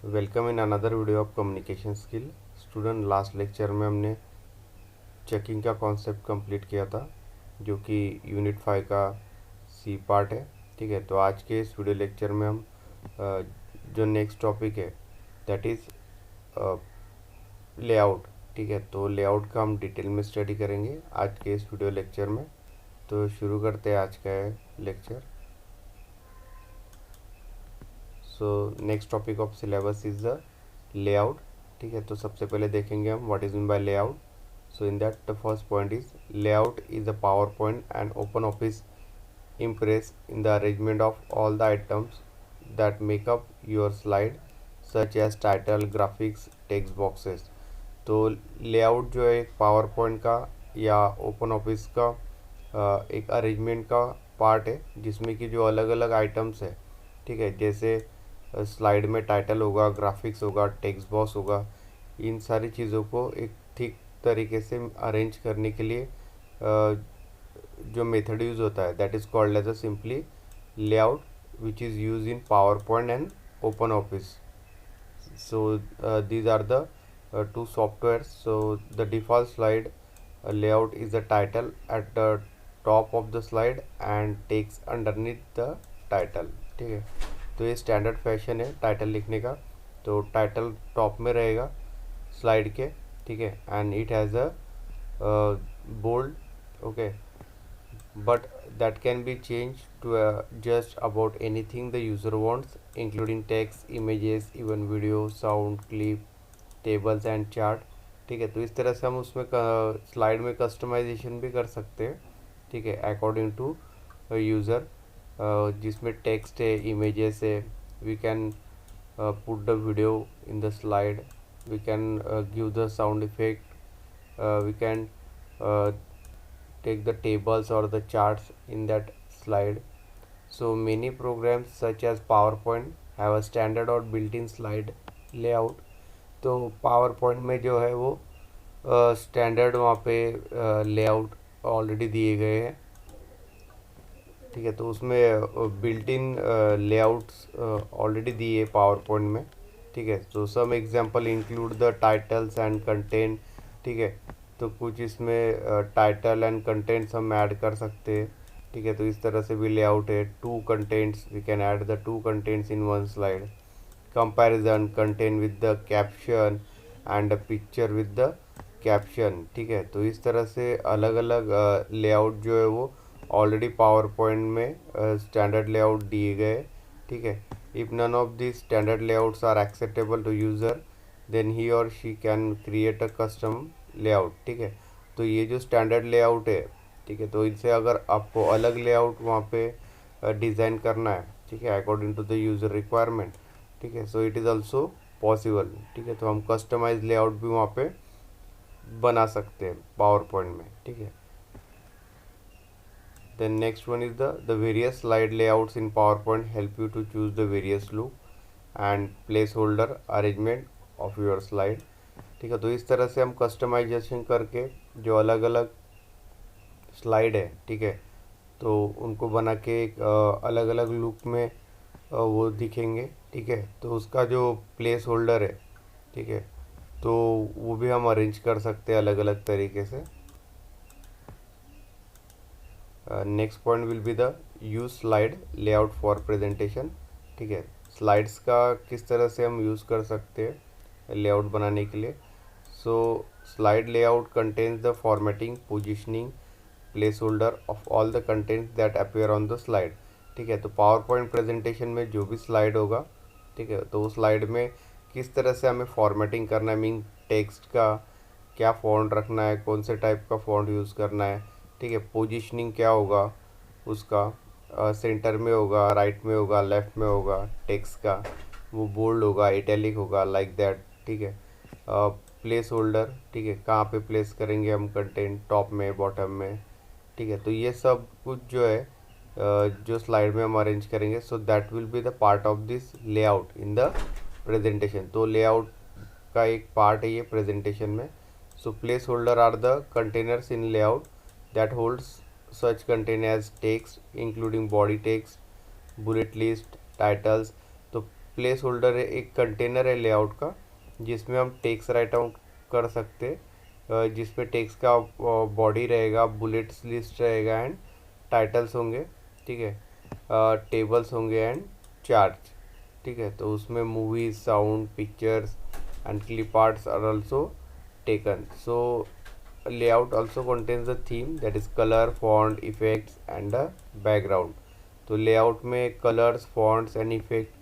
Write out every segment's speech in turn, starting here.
Welcome in another video of communication skill. Student, last lecture में हमने checking का concept complete किया था, जो कि यूनिट 5 का सी पार्ट है। ठीक है, तो आज के इस वीडियो लेक्चर में हम जो नेक्स्ट टॉपिक है दैट इज़ लेआउट। ठीक है, तो लेआउट का हम डिटेल में स्टडी करेंगे आज के इस वीडियो लेक्चर में। तो शुरू करते हैं आज का lecture. So next topic of syllabus is the layout. ठीक है, तो सबसे पहले देखेंगे हम what is mean by layout. So in that the first point is layout is a PowerPoint and OpenOffice Impress in the arrangement of all the items that make up your slide such as title, graphics, text boxes। तो layout जो है एक PowerPoint का या open office का एक arrangement का part है, जिसमें कि जो अलग अलग आइटम्स है, ठीक है, जैसे स्लाइड में टाइटल होगा, ग्राफिक्स होगा, टेक्स्ट बॉक्स होगा, इन सारी चीज़ों को एक ठीक तरीके से अरेंज करने के लिए जो मेथड यूज़ होता है that is called as a simply layout which is use in PowerPoint and OpenOffice. so these are the two softwares. So the default slide layout is the title at the top of the slide and text underneath the title। ठीक है, तो ये standard fashion है title लिखने का। तो title top में रहेगा स्लाइड के, ठीक है, and it has a bold, okay, but that can be changed to just about anything the user wants, including text, images, even video, sound, clip, tables and chart। ठीक है, तो इस तरह से हम उसमें स्लाइड में कस्टमाइजेशन भी कर सकते हैं, ठीक है, अकॉर्डिंग टू यूज़र। जिसमें टेक्स्ट है, इमेजेस है, we can put the video in the slide, we can give the sound effect, we can uh, take the tables or the charts in that slide। So many programs such as PowerPoint have a standard or built-in slide layout। तो PowerPoint में जो है वो standard वहाँ पे layout already दिए गए हैं। ठीक है, तो उसमें बिल्ट इन लेआउट्स ऑलरेडी दिए पावर पॉइंट में। ठीक है, तो some example include the titles and content. ठीक है, तो कुछ इसमें टाइटल एंड कंटेंट्स हम ऐड कर सकते हैं। ठीक है, तो इस तरह से भी लेआउट है। Two contents, we can add the two contents in one slide. Comparison content with the caption and the picture with the caption. ठीक है, तो इस तरह से अलग अलग लेआउट जो है वो ऑलरेडी पावर पॉइंट में स्टैंडर्ड लेआउट दिए गए। ठीक है, if none of this standard layouts are acceptable to user then he और she can create a custom layout. ठीक है, तो ये जो स्टैंडर्ड लेआउट है, ठीक है, तो इनसे अगर आपको अलग लेआउट वहाँ पे डिज़ाइन करना है, ठीक है, according to the user requirement, ठीक है, so it is also possible. ठीक है, तो हम कस्टमाइज लेआउट भी वहाँ पे बना सकते हैं पावर पॉइंट में। ठीक है, then next one is the various slide layouts in PowerPoint help you to choose the various look and placeholder arrangement of your slide। ठीक है, तो इस तरह से हम कस्टमाइजेशन करके जो अलग अलग स्लाइड है, ठीक है, तो उनको बना के एक अलग अलग लुक में वो दिखेंगे। ठीक है, तो उसका जो प्लेस होल्डर है, ठीक है, तो वो भी हम अरेंज कर सकते हैं अलग अलग तरीके से। Next point will be the use slide layout for presentation. ठीक है, स्लाइड्स का किस तरह से हम यूज़ कर सकते हैं लेआउट बनाने के लिए। So slide layout contains the formatting, positioning, place holder of all the contents that appear on the slide. ठीक है, तो पावर पॉइंट प्रेजेंटेशन में जो भी स्लाइड होगा, ठीक है, तो उस स्लाइड में किस तरह से हमें फॉर्मेटिंग करना है, मीन टेक्स्ट का क्या फ़ॉन्ट रखना है, कौन से टाइप का फ़ॉन्ट यूज़ करना है। ठीक है, पोजीशनिंग क्या होगा उसका, सेंटर में होगा, राइट में होगा, लेफ़्ट में होगा, टेक्स्ट का वो बोल्ड होगा, इटैलिक होगा, लाइक दैट। ठीक है, प्लेस होल्डर, ठीक है, कहाँ पे प्लेस करेंगे हम कंटेंट, टॉप में, बॉटम में। ठीक है, तो ये सब कुछ जो है जो स्लाइड में हम अरेंज करेंगे, so that will be the part of this layout in the presentation. तो लेआउट का एक पार्ट है ये प्रेजेंटेशन में। So placeholder are the containers in layout that holds such content as text including body text, bullet list, titles। तो place holder है, एक container है लेआउट का, जिसमें हम टेक्स्ट राइट डाउन कर सकते, जिसमें टेक्स्ट का बॉडी रहेगा, बुलेट्स लिस्ट रहेगा एंड टाइटल्स होंगे, ठीक है, टेबल्स होंगे एंड चार्ट्स, ठीक है। तो उसमें movies, sound, pictures and clip arts are also taken. So layout also contains the theme, that is color, font, effects and the background। तो लेआउट में colours, fonts and effect,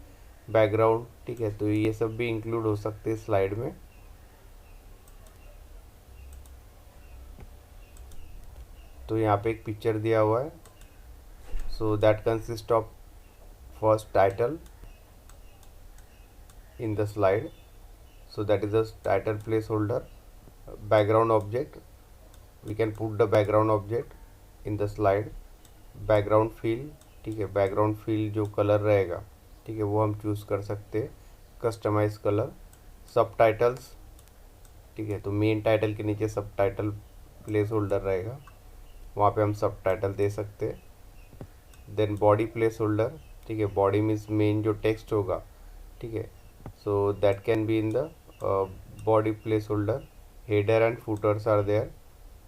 background, ठीक है, तो ये सब भी इंक्लूड हो सकते हैं स्लाइड में। तो यहाँ पे एक पिक्चर दिया हुआ है, so that consist of first title in the slide, so that is the title placeholder, background object, we can put the background object in the slide, background fill, ठीक है, बैकग्राउंड फिल जो colour रहेगा, ठीक है, वो हम choose कर सकते हैं, कस्टमाइज कलर, सब टाइटल्स, ठीक है, तो मेन टाइटल के नीचे सब टाइटल प्लेस होल्डर रहेगा, वहाँ पे हम सब टाइटल दे सकते हैं। देन बॉडी प्लेस होल्डर, ठीक है, बॉडी मीन्स मेन जो टेक्स्ट होगा, ठीक है, so that can be in the body placeholder। header and footers are there,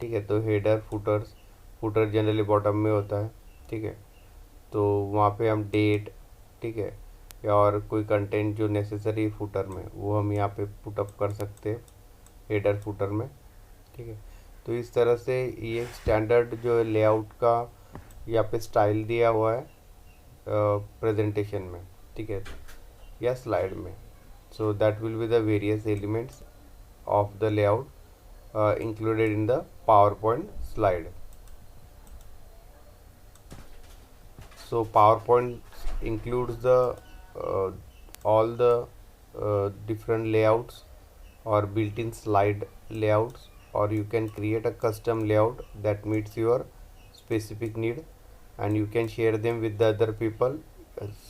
ठीक है, तो header, footers, footer generally bottom में होता है, ठीक है, तो वहाँ पे हम डेट, ठीक है, या और कोई कंटेंट जो नेसेसरी फूटर में वो हम यहाँ पे पुटअप कर सकते हैं हेडर फूटर में, ठीक है। तो इस तरह से ये स्टैंडर्ड जो लेआउट का यहाँ पे स्टाइल दिया हुआ है प्रेजेंटेशन में, ठीक है, या स्लाइड में। So that will be the various elements of the layout included in the PowerPoint slide। So PowerPoint includes the all the different layouts or built-in slide layouts, or you can create a custom layout that meets your specific need, and you can share them with the other people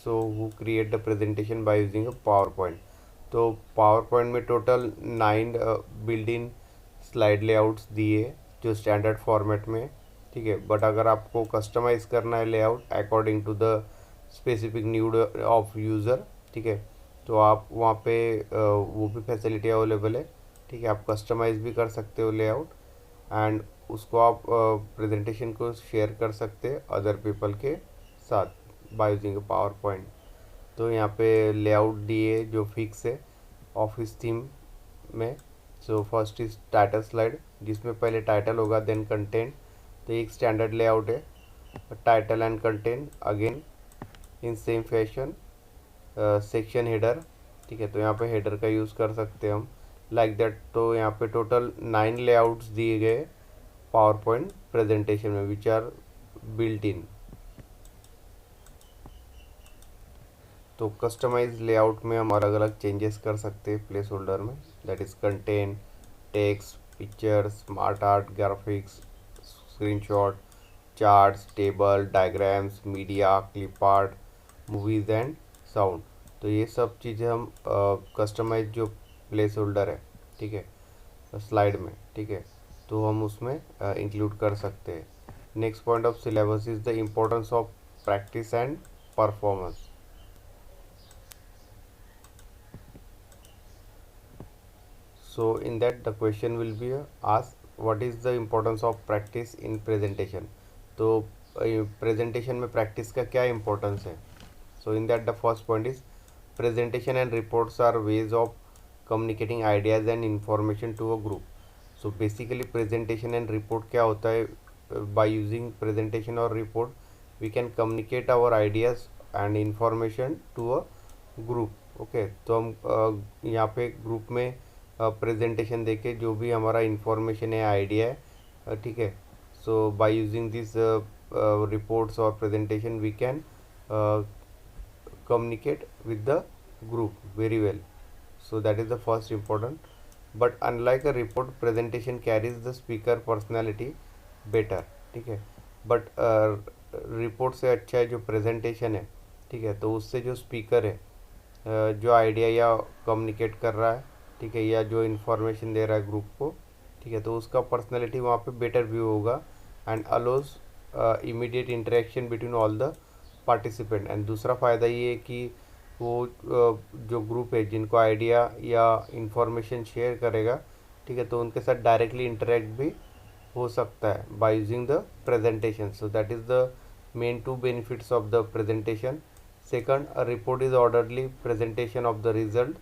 so who create the presentation by using a PowerPoint। तो power point में total 9 build in slide layouts दिए जो standard format में, ठीक है, but अगर आपको customize करना है layout according to the specific need of user, ठीक है, तो आप वहाँ पे वो भी फैसिलिटी अवेलेबल है, ठीक है, आप कस्टमाइज़ भी कर सकते हो लेआउट एंड उसको आप प्रेजेंटेशन को शेयर कर सकते हैं अदर पीपल के साथ बाय यूजिंग पावर पॉइंट। तो यहाँ पे लेआउट दिए जो फिक्स है ऑफिस थीम में। So first is title slide, जिसमें पहले टाइटल होगा देन कंटेंट, तो एक स्टैंडर्ड लेआउट है, title and content again in same fashion. Section header, ठीक है, तो यहाँ पे हेडर का यूज़ कर सकते हैं हम लाइक दैट। तो यहाँ पे टोटल 9 लेआउट्स दिए गए पावर पॉइंट प्रेजेंटेशन में विच आर बिल्ट इन। तो कस्टमाइज लेआउट में हम अलग अलग चेंजेस कर सकते हैं प्लेस होल्डर में, that is content, text, picture, smart art, graphics, screenshot, charts, table, diagrams, media, clip art, movies and sound. तो ये सब चीज़ें हम कस्टमाइज जो प्लेस होल्डर है, ठीक है, स्लाइड में, ठीक है, तो हम उसमें इंक्लूड कर सकते हैं। Next point of syllabus is the importance of practice and performance. So in that the question will be asked, what is the importance of practice in presentation। तो प्रेजेंटेशन में प्रैक्टिस का क्या इम्पोर्टेंस है। So in that the first point is presentation and reports are ways of communicating ideas and information to a group. So basically presentation and report क्या होता है, by using presentation और report we can communicate our ideas and information to a group. Okay, तो हम यहाँ पे group में presentation देके जो भी हमारा इंफॉर्मेशन है, आइडिया है, ठीक है, so by using this reports और presentation we can communicate with the group very well। So that is the first important, but unlike a report, presentation carries the speaker personality better, ठीक है, but report से अच्छा है जो presentation है, ठीक है, तो उससे जो स्पीकर है जो आइडिया या कम्युनिकेट कर रहा है, ठीक है, या जो इन्फॉर्मेशन दे रहा है ग्रुप को, ठीक है, तो उसका पर्सनैलिटी वहाँ पे बेटर व्यू होगा and allows immediate interaction between all the participant. And दूसरा फ़ायदा ये है कि वो जो ग्रुप है जिनको आइडिया या इंफॉर्मेशन शेयर करेगा, ठीक है, तो उनके साथ डायरेक्टली इंटरेक्ट भी हो सकता है by using the presentation. So that is the main two benefits of the presentation. Second, a report is orderly presentation of the result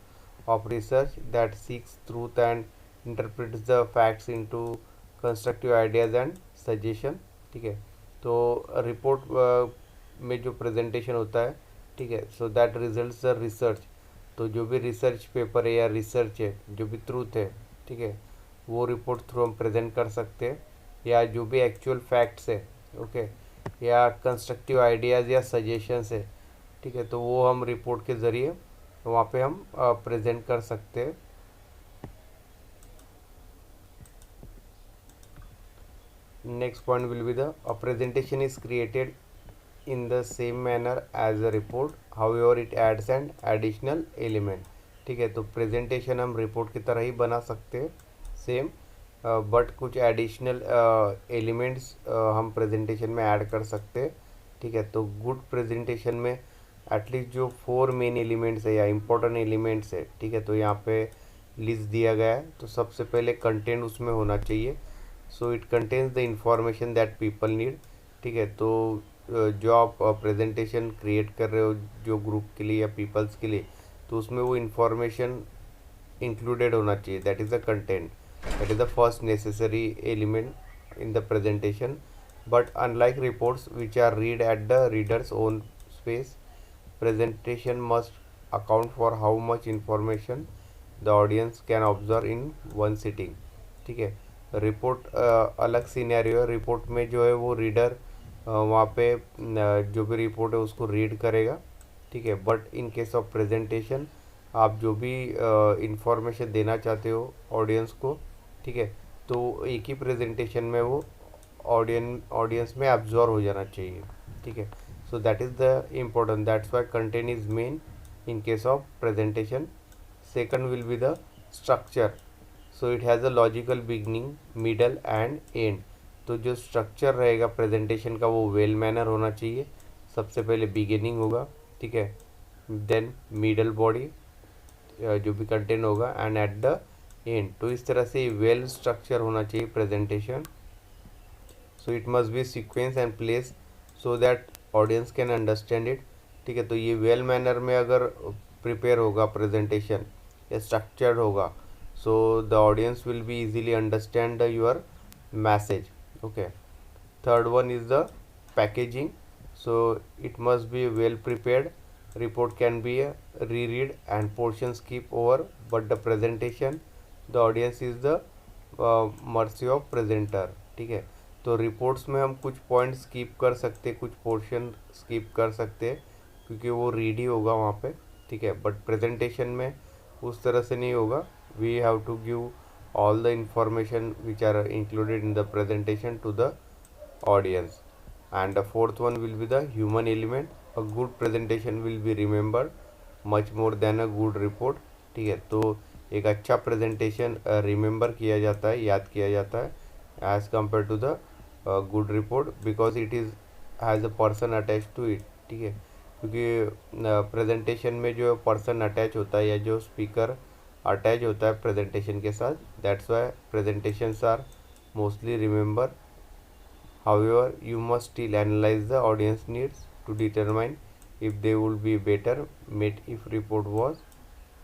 of research that seeks truth and interprets the facts into constructive ideas and suggestion. ठीक है, तो report में जो presentation होता है, ठीक है, so that results the research. तो जो भी रिसर्च पेपर है या रिसर्च है, जो भी ट्रूथ है, ठीक है, वो रिपोर्ट थ्रू हम प्रेजेंट कर सकते हैं, या जो भी एक्चुअल फैक्ट्स है, ओके, या कंस्ट्रक्टिव आइडियाज़ या सजेशंस है, ठीक है, तो वो हम रिपोर्ट के ज़रिए वहाँ पे हम प्रेजेंट कर सकते हैं. Next point will be the a presentation is created in the same manner as a report, however it adds an additional element. ठीक है, तो प्रेजेंटेशन हम रिपोर्ट की तरह ही बना सकते हैं सेम, बट कुछ एडिशनल एलिमेंट्स हम प्रेजेंटेशन में ऐड कर सकते हैं. ठीक है, तो गुड प्रेजेंटेशन में एटलीस्ट जो 4 मेन एलिमेंट्स है या इम्पोर्टेंट एलिमेंट्स है, ठीक है, तो यहाँ पे लिस्ट दिया गया है. तो सबसे पहले कंटेंट उसमें होना चाहिए. So it contains the information that people need. ठीक है, तो जो आप प्रेजेंटेशन क्रिएट कर रहे हो जो ग्रुप के लिए या पीपल्स के लिए, तो उसमें वो इन्फॉर्मेशन इंक्लूडेड होना चाहिए. That is the content, that is the first necessary element in the presentation. But unlike reports which are read at the readers own space, presentation must account for how much information the audience can observe in one sitting. ठीक है, report अलग scenario है. Report में जो है वो reader वहाँ पे जो भी रिपोर्ट है उसको रीड करेगा. ठीक है, but in case of presentation आप जो भी इंफॉर्मेशन देना चाहते हो ऑडियंस को, ठीक है, तो एक ही प्रेजेंटेशन में वो ऑडियंस में एब्जॉर्व हो जाना चाहिए. ठीक है, so that is the important, that's why content is main in case of presentation. Second will be the structure. So it has a logical beginning, middle and end. तो जो स्ट्रक्चर रहेगा presentation का वो वेल मैनर होना चाहिए. सबसे पहले beginning होगा, ठीक है, देन मिडल बॉडी जो भी कंटेंट होगा, एंड एट द एंड. तो इस तरह से वेल स्ट्रक्चर होना चाहिए presentation. So it must B sequence and place so that audience can understand it. ठीक है, तो ये वेल मैनर में अगर प्रिपेयर होगा प्रेजेंटेशन या स्ट्रक्चर्ड होगा, so the audience will be easily understand your message. Okay, third one is the packaging. So it must be well prepared. Report can be reread and portion skip over, but the presentation the audience is the mercy of presenter. ठीक है, तो reports में हम कुछ point skip कर सकते, कुछ portion skip कर सकते हैं क्योंकि वो रीड ही होगा वहाँ पे. ठीक है, बट प्रेजेंटेशन में उस तरह से नहीं होगा. We have to give all the information which are included in the presentation to the audience. And the fourth one will be the human element. A good presentation will be remembered much more than a good report. ठीक है, तो एक अच्छा presentation remember किया जाता है, याद किया जाता है, as compare to the good report, because it is has a person attach to it. ठीक है, क्योंकि प्रेजेंटेशन में जो पर्सन अटैच होता है या जो स्पीकर अटैच होता है प्रेजेंटेशन के साथ, that's why presentations are mostly remember. However you must still analyse the audience needs to determine if they would be better met if report was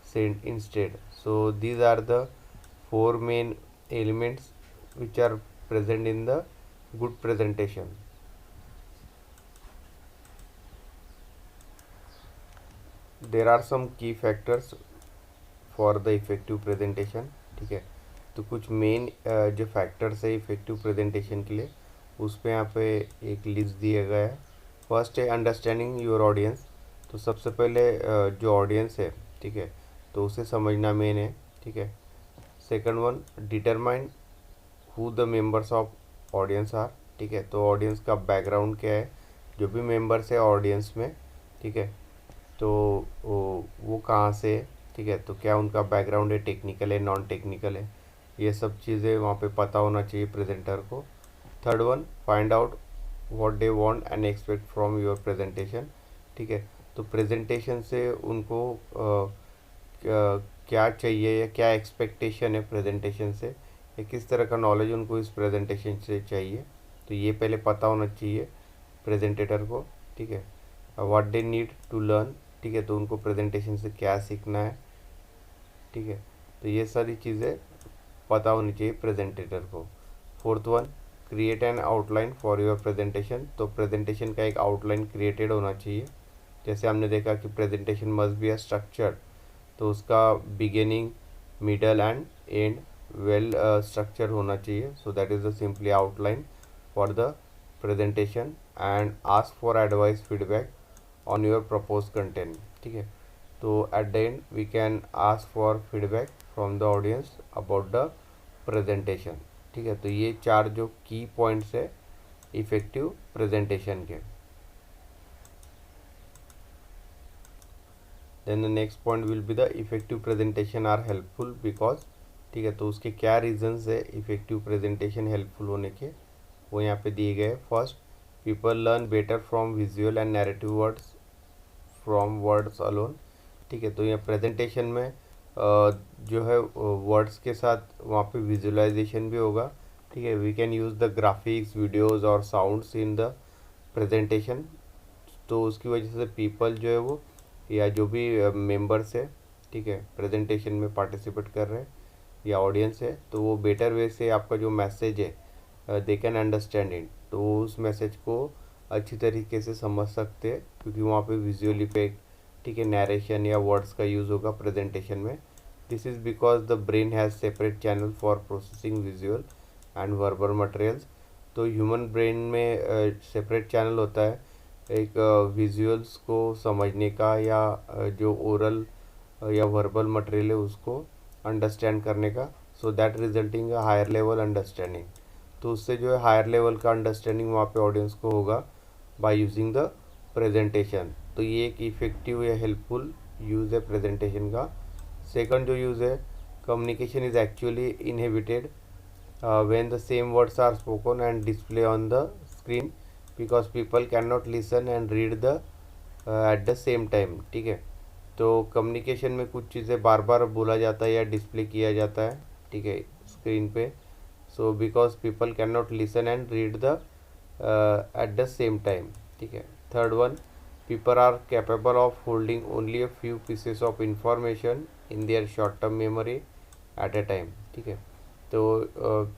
sent instead. So these are the 4 main elements which are present in the good presentation. There are some key factors for the effective presentation. ठीक है, तो कुछ main जो factors है effective presentation के लिए, उस पर यहाँ पे एक लिस्ट दिया गया है. फर्स्ट है अंडरस्टैंडिंग योर ऑडियंस. तो सबसे पहले जो ऑडियंस है, ठीक है, तो उसे समझना मेन है. ठीक है, second one determine who the members of audience are. ठीक है, तो ऑडियंस का बैकग्राउंड क्या है, जो भी मेंबर्स है ऑडियंस में, ठीक है, तो वो कहाँ से है. ठीक है, तो क्या उनका बैकग्राउंड है, टेक्निकल है, नॉन टेक्निकल है, ये सब चीज़ें वहाँ पे पता होना चाहिए प्रेजेंटर को. Third one find out what they want and expect from your presentation. ठीक है, तो प्रेजेंटेशन से उनको क्या चाहिए या क्या एक्सपेक्टेशन है प्रेजेंटेशन से, या किस तरह का नॉलेज उनको इस प्रेजेंटेशन से चाहिए, तो ये पहले पता होना चाहिए प्रेजेंटेटर को। ठीक है, what they need to learn. ठीक है, तो उनको प्रेजेंटेशन से क्या सीखना है। ठीक है, तो ये सारी चीज़ें पता होनी चाहिए प्रेजेंटेटर को। Fourth one, create an outline for your presentation. तो प्रेजेंटेशन का एक आउटलाइन क्रिएटेड होना चाहिए। जैसे हमने देखा कि presentation must be a structure, तो उसका beginning, middle and and well structure होना चाहिए। सो that is the simply outline for the presentation, and ask for advice feedback on your proposed content। ठीक है, तो at the end we can ask for feedback from the audience about the presentation। ठीक है, तो ये 4 जो की points है इफेक्टिव प्रेजेंटेशन के। Then the next point will be the effective presentation are helpful because. ठीक है, तो उसके क्या रीजंस है इफेक्टिव प्रेजेंटेशन हेल्पफुल होने के, वो यहाँ पे दिए गए। First, people learn better from visual and narrative words from words alone. ठीक है, तो यहाँ प्रेजेंटेशन में जो है वर्ड्स के साथ वहाँ पे विजुअलाइजेशन भी होगा। ठीक है, we can use the graphics, videos और साउंड्स इन द प्रेजेंटेशन। तो उसकी वजह से पीपल जो है वो, या जो भी मेंबर्स है, ठीक है, प्रेजेंटेशन में पार्टिसिपेट कर रहे हैं या ऑडियंस है, तो वो बेटर वे से आपका जो मैसेज है दे कैन अंडरस्टैंड इट। तो उस मैसेज को अच्छी तरीके से समझ सकते हैं, क्योंकि वहाँ पे विजुअल इफेक्ट, ठीक है, नरेशन या वर्ड्स का यूज़ होगा प्रेजेंटेशन में। This is because the brain has separate channel for processing visual and verbal materials. तो ह्यूमन ब्रेन में सेपरेट चैनल होता है एक विजुअल्स को समझने का, या जो ओरल या वर्बल मटेरियल है उसको अंडरस्टैंड करने का। So that resulting a higher level understanding. तो उससे जो है हायर लेवल का अंडरस्टैंडिंग वहाँ पे ऑडियंस को होगा बाय यूजिंग द प्रेजेंटेशन। तो ये एक इफेक्टिव या हेल्पफुल यूज़ है प्रेजेंटेशन का। सेकंड जो यूज़ है, communication is actually inhibited when the same words are spoken and display on the screen because people cannot listen and read the at the same time। ठीक है, तो communication में कुछ चीज़ें बार बार बोला जाता है या डिस्प्ले किया जाता है, ठीक है, स्क्रीन पे। So because people can not listen and read the at the same time. ठीक है, third one, people are capable of holding only a few pieces of information in their short term memory at a time. ठीक है, तो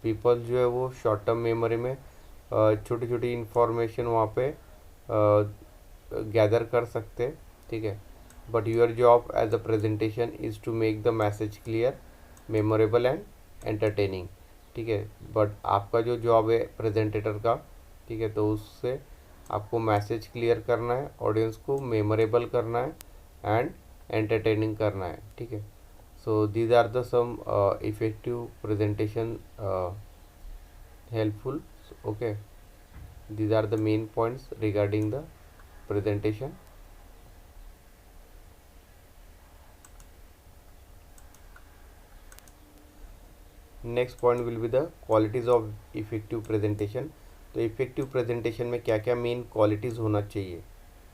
people जो है वो short term memory में छोटी छोटी इंफॉर्मेशन वहाँ पे गैदर कर सकते। ठीक है, but your job as a presentation is to make the message clear, memorable and entertaining. ठीक है, बट आपका जो जॉब है प्रेजेंटेटर का, ठीक है, तो उससे आपको मैसेज क्लियर करना है, ऑडियंस को मेमोरेबल करना है एंड एंटरटेनिंग करना है। ठीक है, so these are the some effective presentation helpful। Okay, these are the main points regarding the presentation। Next point will be the qualities of effective presentation. तो इफेक्टिव प्रेजेंटेशन में क्या क्या मेन क्वालिटीज़ होना चाहिए,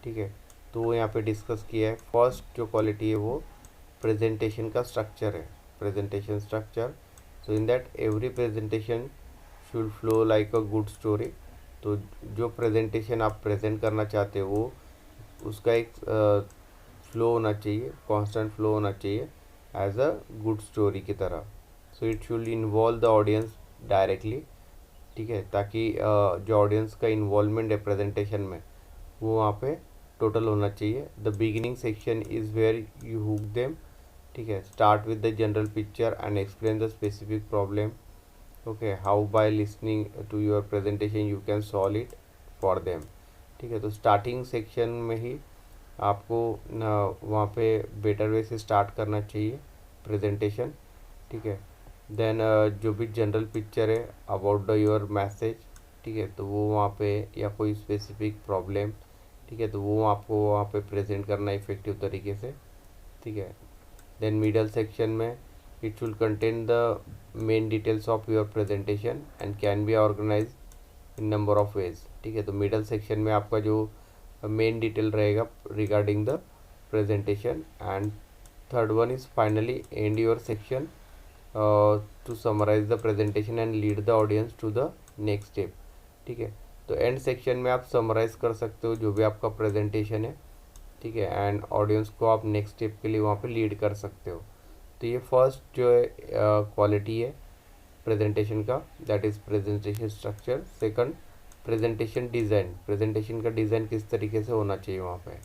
ठीक है, तो वो यहाँ पे डिस्कस किया है। फर्स्ट जो क्वालिटी है वो प्रेजेंटेशन का स्ट्रक्चर है, presentation structure. So in that every presentation should flow like a good story. तो जो प्रेजेंटेशन आप प्रेजेंट करना चाहते हो वो उसका एक फ्लो होना चाहिए, कांस्टेंट फ्लो होना चाहिए एज अ गुड स्टोरी की तरह। So it should involve the audience directly. ठीक है, ताकि जो ऑडियंस का इन्वॉल्वमेंट है प्रेजेंटेशन में वो वहाँ पे टोटल होना चाहिए। The beginning section is where you hook them. ठीक है, start with the general picture and explain the specific problem. Okay, how by listening to your presentation you can solve it for them. ठीक है, तो starting section में ही आपको वहाँ पे better way से स्टार्ट करना चाहिए प्रेजेंटेशन। ठीक है, देन जो भी जनरल पिक्चर है अबाउट द योर मैसेज, ठीक है, तो वो वहाँ पे, या कोई स्पेसिफिक प्रॉब्लम, ठीक है, तो वो आपको वहाँ पे प्रेजेंट करना इफेक्टिव तरीके से। ठीक है, देन मिडल सेक्शन में it should contain the main details of your presentation and can be organise in number of ways. ठीक है, तो मिडल सेक्शन में आपका जो मेन डिटेल रहेगा regarding the presentation. And third one is finally end your section to summarise the presentation and lead the audience to the next step. ठीक है, तो एंड सेक्शन में आप समराइज कर सकते हो जो भी आपका प्रेजेंटेशन है. ठीक है, एंड ऑडियंस को आप नेक्स्ट स्टेप के लिए वहाँ पे लीड कर सकते हो. तो ये फर्स्ट जो है क्वालिटी है प्रेजेंटेशन का, that is presentation structure. Second, presentation design. Presentation का डिज़ाइन किस तरीके से होना चाहिए वहाँ पे.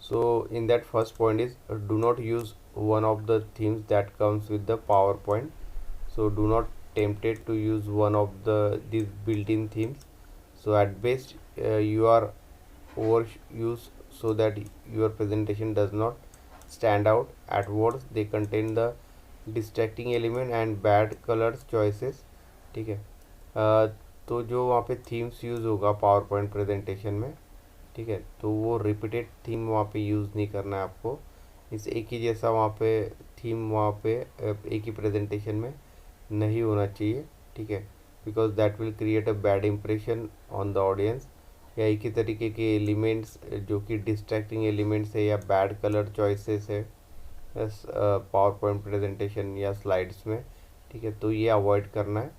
So in that first point is do not use one of the themes that comes with the PowerPoint. So do not tempted to use one of these built-in themes. So at best you are overuse so that your presentation does not stand out. At worst they contain the distracting element and bad colors choices. ठीक है, तो जो वहाँ पे themes use होगा power point presentation में, ठीक है, तो वो रिपीटेड थीम वहाँ पे यूज़ नहीं करना है आपको. इस एक ही जैसा वहाँ पे थीम वहाँ पे एक ही प्रेजेंटेशन में नहीं होना चाहिए. ठीक है, because that will create a bad impression on the audience. या एक ही तरीके के एलिमेंट्स जो कि डिस्ट्रैक्टिंग एलिमेंट्स है या बैड कलर चॉइसेस है पावर पॉइंट प्रेजेंटेशन या स्लाइड्स में. ठीक है, तो ये अवॉइड करना है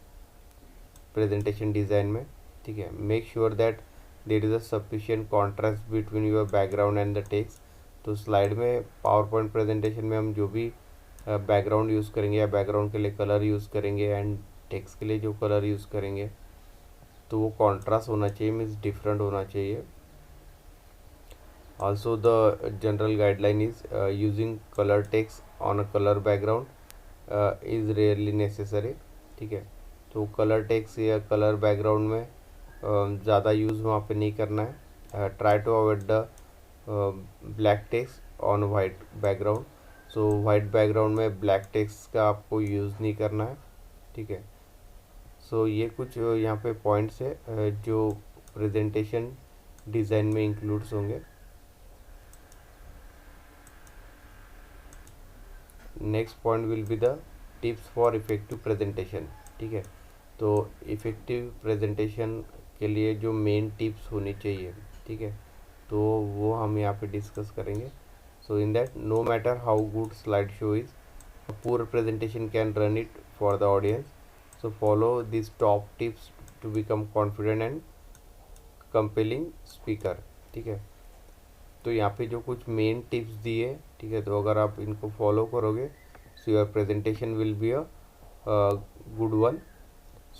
प्रेजेंटेशन डिज़ाइन में. ठीक है, make sure that there is a sufficient contrast between your background and the text. तो स्लाइड में पावर पॉइंट प्रेजेंटेशन में हम जो भी बैकग्राउंड यूज़ करेंगे या बैकग्राउंड के लिए कलर यूज़ करेंगे एंड टेक्स्ट के लिए जो कलर यूज़ करेंगे तो वो कॉन्ट्रास्ट होना चाहिए, मीन्स डिफरेंट होना चाहिए. Also the general guideline is using colour text on a colour background is rarely necessary. ठीक है, तो कलर टेक्स्ट या कलर बैकग्राउंड में ज़्यादा यूज़ वहाँ पे नहीं करना है. Try to avoid the black text on white background. So white background में ब्लैक टेक्स्ट का आपको यूज़ नहीं करना है. ठीक है, सो ये कुछ यहाँ पे पॉइंट्स है जो प्रेजेंटेशन डिज़ाइन में इंक्लूड्स होंगे. Next point will be the tips for effective presentation. ठीक है, तो इफ़ेक्टिव प्रेजेंटेशन के लिए जो मेन टिप्स होनी चाहिए, ठीक है, तो वो हम यहाँ पे डिस्कस करेंगे. So in that no matter how good slide show is, a poor presentation can run it for the audience. So follow this top tips to become confident and compelling speaker. ठीक है, तो यहाँ पे जो कुछ main tips दिए, ठीक है, तो अगर आप इनको फॉलो करोगे so your presentation will be a good one.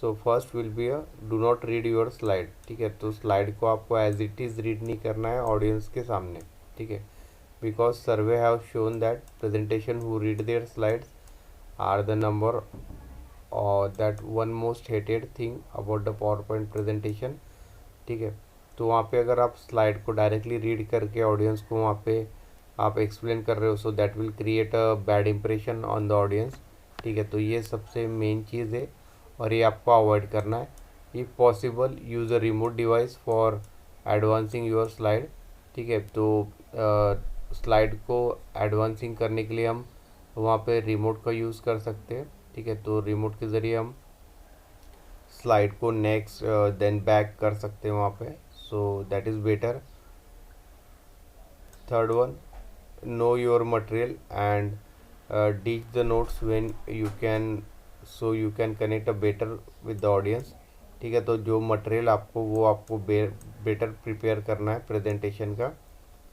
So first will be a do not read your slide. ठीक है, तो स्लाइड को आपको एज इट इज़ रीड नहीं करना है ऑडियंस के सामने. ठीक है, because survey have shown that presentation who read their slides are the number और that one most hated thing about the PowerPoint presentation. ठीक है, तो वहाँ पे अगर आप स्लाइड को डायरेक्टली रीड करके ऑडियंस को वहाँ पे आप एक्सप्लेन कर रहे हो सो that will create a bad impression on the audience. ठीक है, तो ये सबसे मेन चीज़ है और ये आपको अवॉइड करना है. If possible use a remote device for advancing your slide. ठीक है, तो स्लाइड को एडवांसिंग करने के लिए हम वहाँ पे रिमोट का यूज़ कर सकते हैं. ठीक है, तो रिमोट के ज़रिए हम स्लाइड को नेक्स्ट देन बैक कर सकते हैं वहाँ पे. सो that is better. Third one, know your material and ditch the notes when you can, so you can connect a better with the audience. ठीक है, तो जो मटेरियल आपको वो आपको बेटर प्रिपेयर करना है प्रेजेंटेशन का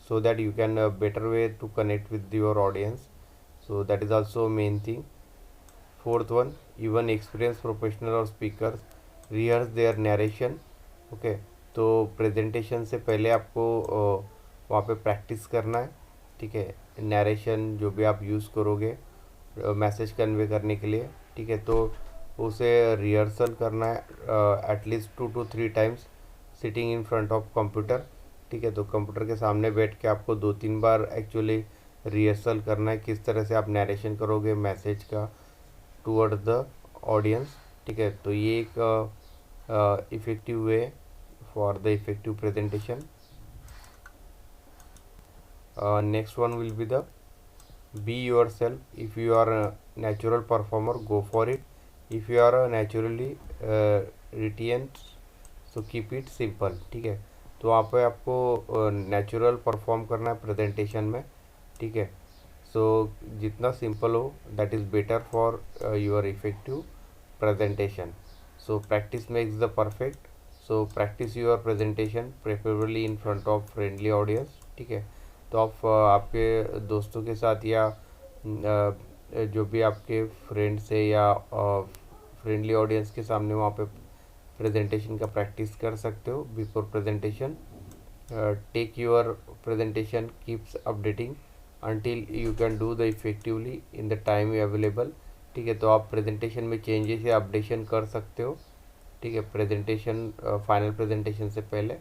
so that you can better way to connect with your audience. So that is also main thing. Fourth one, even experienced professional or speakers rehearse their narration. Okay, तो presentation से पहले आपको वहाँ पे practice करना है. ठीक है, नरेशन जो भी आप यूज़ करोगे मैसेज कन्वे करने के लिए. ठीक है, तो उसे रिहर्सल करना है at least 2 to 3 times sitting in front of computer. ठीक है, तो कंप्यूटर के सामने बैठ के आपको 2-3 बार एक्चुअली रिहर्सल करना है किस तरह से आप नरेशन करोगे मैसेज का टूवर्ड द ऑडियंस. ठीक है, तो ये एक effective way for the effective presentation. Next one will be the be yourself. If you are a natural performer, go for it. If you are a naturally reticent, so keep it simple. ठीक है, तो वहाँ पे आपको natural perform करना है presentation में। ठीक है, सो जितना सिंपल हो that is better for your effective presentation. So practice makes the perfect. So practice your presentation preferably in front of friendly audience. ठीक है, तो आप आपके दोस्तों के साथ या जो भी आपके फ्रेंड्स है या फ्रेंडली ऑडियंस के सामने वहाँ पे प्रेजेंटेशन का प्रैक्टिस कर सकते हो before presentation. Take your presentation keeps updating until you can do the effectively in the time available। ठीक है, तो आप प्रेजेंटेशन में चेंजेस या अपडेशन कर सकते हो। ठीक है, प्रेजेंटेशन फाइनल प्रेजेंटेशन से पहले।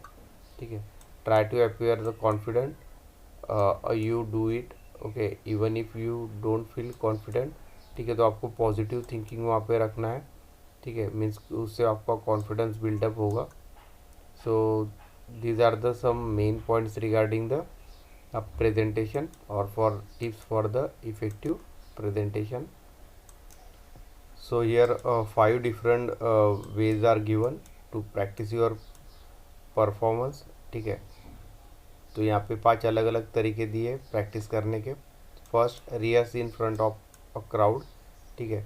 ठीक है, try to appear the confident, you do it, okay, even if you don't feel confident. ठीक है, तो आपको पॉजिटिव थिंकिंग वहाँ पे रखना है। ठीक है, मीन्स उससे आपका कॉन्फिडेंस बिल्डअप होगा। So these are the some main points regarding the presentation or for tips for the effective presentation। So here 5 different ways are given to practice your performance। ठीक है, तो यहाँ पे 5 अलग अलग तरीके दिए प्रैक्टिस करने के। First, rehearse in front of a crowd. ठीक है,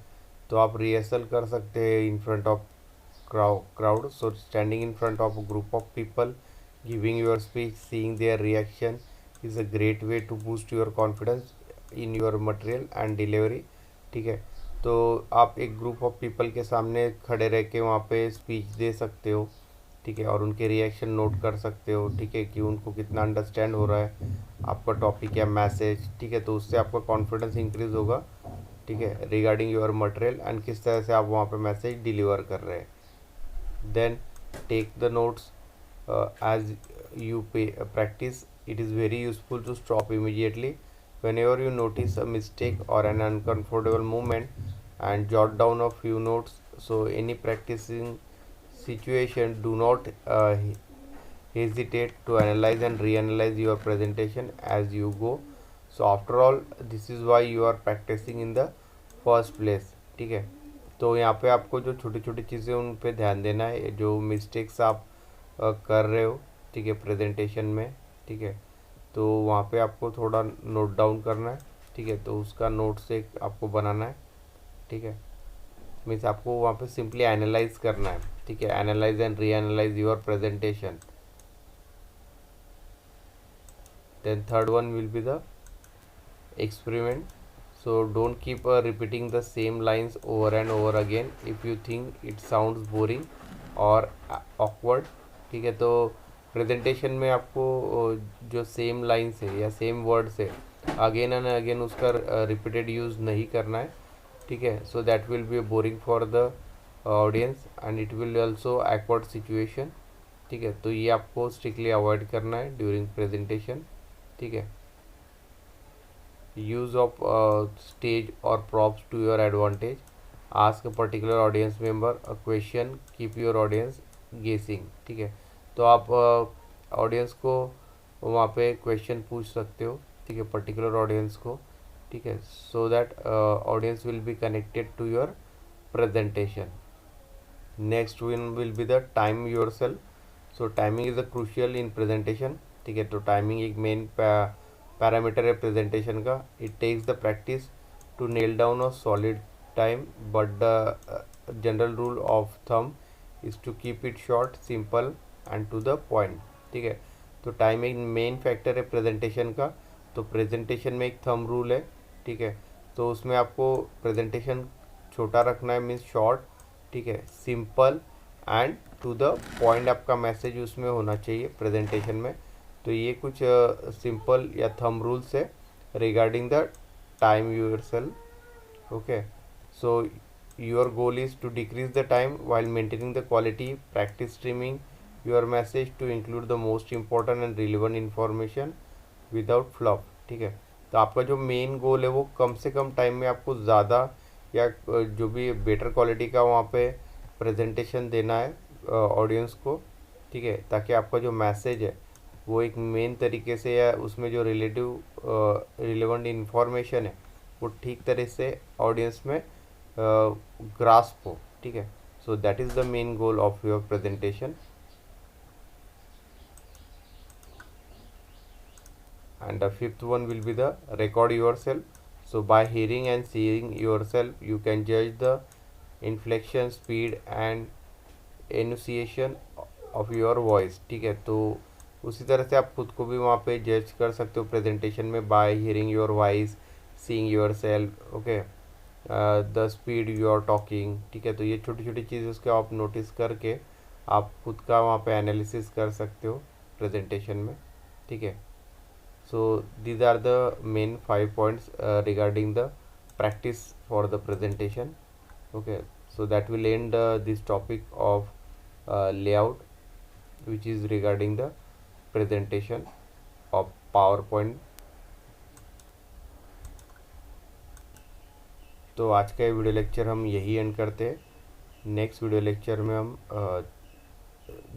तो आप रिहर्सल कर सकते हैं in front of crowd। So standing in front of a group of people, giving your speech, seeing their reaction is a great way to boost your confidence in your material and delivery। ठीक है, तो आप एक group of people के सामने खड़े रह के वहाँ पे स्पीच दे सकते हो। ठीक है, और उनके रिएक्शन नोट कर सकते हो। ठीक है, कि उनको कितना अंडरस्टैंड हो रहा है आपका टॉपिक या मैसेज। ठीक है, तो उससे आपका कॉन्फिडेंस इंक्रीज होगा। ठीक है, रिगार्डिंग योर मटेरियल एंड किस तरह से आप वहाँ पे मैसेज डिलीवर कर रहे हैं। Then take the notes as you practice। It is very useful to stop immediately whenever you notice a mistake or an uncomfortable movement and jot down a few notes। So any practicing situation, do not hesitate to analyze and reanalyze your presentation as you go। So after all, this is why you are practicing in the first place। ठीक है, तो यहाँ पे आपको जो छोटी छोटी चीज़ें उन पे ध्यान देना है, जो मिस्टेक्स आप कर रहे हो। ठीक है, प्रेजेंटेशन में। ठीक है, तो वहाँ पे आपको थोड़ा नोट डाउन करना है। ठीक है, तो उसका नोट से आपको बनाना है। ठीक है, मीन्स आपको वहाँ पे सिंपली एनालाइज करना है। ठीक है, analyse and reanalyse your presentation. Then third one will be the experiment। So don't keep repeating the same lines over and over again if you think it sounds boring or awkward। ठीक है, तो presentation में आपको जो same lines है या same words है again and again उसका रिपीटेड यूज़ नहीं करना है। ठीक है, so that will be boring for the audience and it will also awkward situation. ठीक है, तो ये आपको स्ट्रिक्टली अवॉइड करना है ड्यूरिंग प्रेजेंटेशन। ठीक है, use of stage or props to your advantage। ask a particular audience member a question, keep your audience guessing। ठीक है, तो आप ऑडियंस को वहाँ पे क्वेश्चन पूछ सकते हो। ठीक है, पर्टिकुलर ऑडियंस को। ठीक है, so that audience will be connected to your presentation. Next one will be the time yourself. So timing is a crucial in presentation. ठीक है, तो टाइमिंग एक मेन पैरामीटर है प्रेजेंटेशन का। It takes the practice to nail down a solid time, but the general rule of thumb is to keep it short, simple and to the point. ठीक है, तो time एक main factor है presentation का। तो presentation में एक thumb rule है। ठीक है, तो उसमें आपको प्रेजेंटेशन छोटा रखना है, मीन्स शॉर्ट। ठीक है, simple and to the point आपका मैसेज उसमें होना चाहिए प्रेजेंटेशन में। तो ये कुछ सिंपल या थंब रूल्स है regarding the time yourself. Okay, so your goal is to decrease the time while maintaining the quality. Practice streaming your message to include the most important and relevant information without flop. ठीक है, तो आपका जो main goal है वो कम से कम time में आपको ज़्यादा या जो भी बेटर क्वालिटी का वहाँ पे प्रेजेंटेशन देना है ऑडियंस को। ठीक है, ताकि आपका जो मैसेज है वो एक मेन तरीके से या उसमें जो रिलेवेंट इन्फॉर्मेशन है वो ठीक तरह से ऑडियंस में ग्रास्प हो। ठीक है, So that is the main goal of your presentation. And the fifth one will be the record yourself. So by hearing and seeing yourself, you can judge the inflection, speed and enunciation of your voice, ठीक है। तो उसी तरह से आप खुद को भी वहाँ पे जज कर सकते हो प्रेजेंटेशन में by hearing your voice, seeing yourself, okay, the speed you are talking, ठीक है। तो ये छोटी छोटी चीज़ उसके आप नोटिस करके आप खुद का वहाँ पे एनालिसिस कर सकते हो प्रेजेंटेशन में, ठीक है। So these are the main 5 points regarding the practice for the presentation. Okay, so that will end this topic of layout, which is regarding the presentation of PowerPoint. तो आज का ये वीडियो लेक्चर हम यही and करते हैं। Next video lecture में हम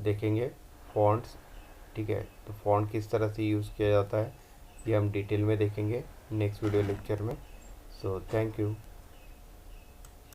देखेंगे फॉन्ट्स, ठीक है। तो फॉन्ट किस तरह से यूज़ किया जाता है ये हम डिटेल में देखेंगे नेक्स्ट वीडियो लेक्चर में। So thank you.